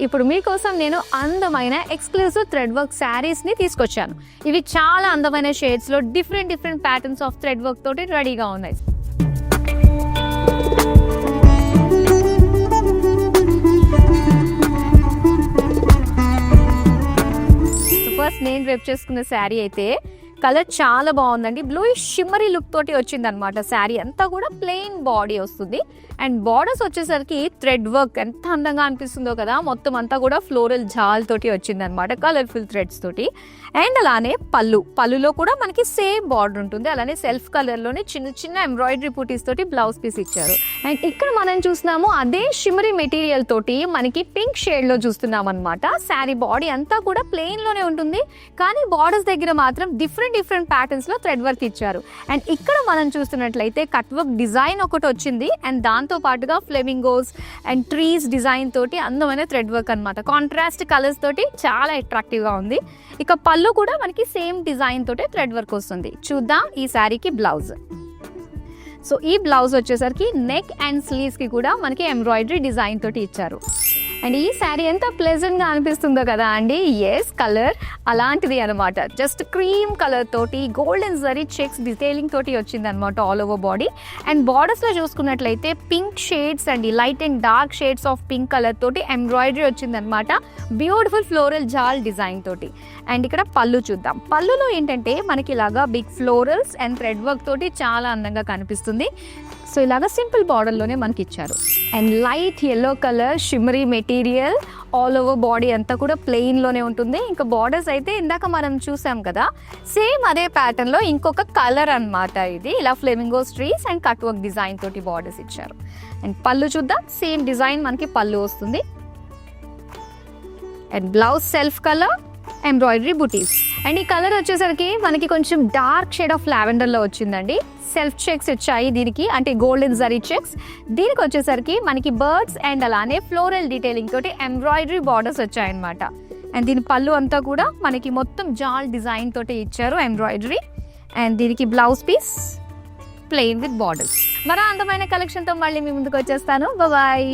ఇప్పుడు మీకోసం నేను అందమైన ఎక్స్క్లూజివ్ థ్రెడ్ వర్క్ శారీస్ని తీసుకొచ్చాను. ఇవి చాలా అందమైన షేడ్స్లో different patterns of thread work తోటి రెడీగా ఉన్నాయి. ఫస్ట్ నేను రేపు చేసుకున్న శారీ అయితే కలర్ చాలా బాగుందండి. బ్లూ షిమ్మరీ లుక్ తోటి వచ్చింది అనమాట. శారీ అంతా కూడా ప్లెయిన్ బాడీ వస్తుంది అండ్ బార్డర్స్ వచ్చేసరికి థ్రెడ్ వర్క్ ఎంత అందంగా అనిపిస్తుందో కదా. మొత్తం అంతా కూడా ఫ్లోరల్ జాల్ తోటి వచ్చింది అనమాట, కలర్ఫుల్ థ్రెడ్స్ తోటి. అండ్ అలానే పళ్ళులో కూడా మనకి సేమ్ బార్డర్ ఉంటుంది. అలానే సెల్ఫ్ కలర్లోనే చిన్న ఎంబ్రాయిడరీ బూటీస్ తోటి బ్లౌజ్ పీస్ ఇచ్చారు. అండ్ ఇక్కడ మనం చూస్తున్నాము అదే షిమ్మరీ మెటీరియల్ తోటి మనకి పింక్ షేడ్లో చూస్తున్నాం అనమాట. శారీ బాడీ అంతా కూడా ప్లెయిన్లోనే ఉంటుంది, కానీ బార్డర్స్ దగ్గర మాత్రం డిఫరెంట్ ప్యాటర్న్స్లో థ్రెడ్ వర్క్ ఇచ్చారు. అండ్ ఇక్కడ మనం చూస్తున్నట్లయితే కట్ వర్క్ డిజైన్ ఒకటి వచ్చింది అండ్ దాంతో పాటుగా ఫ్లెమింగోస్ అండ్ ట్రీస్ డిజైన్ తోటి అందమైన థ్రెడ్ వర్క్ అనమాట. కాంట్రాస్ట్ కలర్స్ తోటి చాలా అట్రాక్టివ్గా ఉంది. ఇక పళ్ళు కూడా మనకి సేమ్ డిజైన్ తోటి థ్రెడ్ వర్క్ వస్తుంది. చూద్దాం ఈ శారీకి బ్లౌజ్. సో ఈ బ్లౌజ్ వచ్చేసరికి నెక్ అండ్ స్లీవ్స్కి కూడా మనకి ఎంబ్రాయిడరీ డిజైన్ తోటి ఇచ్చారు. అండ్ ఈ శారీ ఎంత ప్లెజెంట్గా అనిపిస్తుందో కదా అండి. ఎస్, కలర్ అలాంటిది అనమాట. జస్ట్ క్రీమ్ కలర్ తోటి గోల్డెన్ జరీ చెక్స్ డీటెయిలింగ్ తోటి వచ్చింది అనమాట ఆల్ ఓవర్ బాడీ. అండ్ బార్డర్స్లో చూసుకున్నట్లయితే pink shades and light and dark shades of pink colour తోటి ఎంబ్రాయిడరీ వచ్చింది అనమాట, బ్యూటిఫుల్ ఫ్లోరల్ జాల్ డిజైన్ తోటి. అండ్ ఇక్కడ పళ్ళు చూద్దాం. పళ్ళులో ఏంటంటే మనకి ఇలాగా big florals and thread work తోటి చాలా అందంగా కనిపిస్తుంది. సో ఇలాగా సింపుల్ బార్డర్లోనే మనకి ఇచ్చారు. And light yellow colour shimmery material all over body అంతా కూడా ప్లెయిన్లోనే ఉంటుంది. ఇంకా బార్డర్స్ అయితే ఇందాక మనం చూసాం కదా, సేమ్ అదే ప్యాటర్న్లో ఇంకొక కలర్ అనమాట. ఇది ఇలా flamingo trees and cut work design తోటి బార్డర్స్ ఇచ్చారు. అండ్ పళ్ళు చూద్దాం. సేమ్ డిజైన్ మనకి పళ్ళు వస్తుంది. And blouse self colour embroidery buttis. And ఈ కలర్ వచ్చేసరికి మనకి కొంచెం డార్క్ షేడ్ ఆఫ్ లావెండర్లో వచ్చిందండి. సెల్ఫ్ చెక్స్ వచ్చాయి దీనికి, అంటే గోల్డెన్ జరీ చెక్స్. దీనికి వచ్చేసరికి మనకి బర్డ్స్ అండ్ అలానే ఫ్లోరల్ డీటెయిలింగ్ తోటి ఎంబ్రాయిడరీ బార్డర్స్ వచ్చాయన్నమాట. అండ్ దీని పళ్ళు అంతా కూడా మనకి మొత్తం జాల్ డిజైన్ తోటి ఇచ్చారు ఎంబ్రాయిడరీ. అండ్ దీనికి blouse piece plain with borders. మరో అందమైన కలెక్షన్తో మళ్ళీ మీ ముందుకు వచ్చేస్తాను. బాయ్.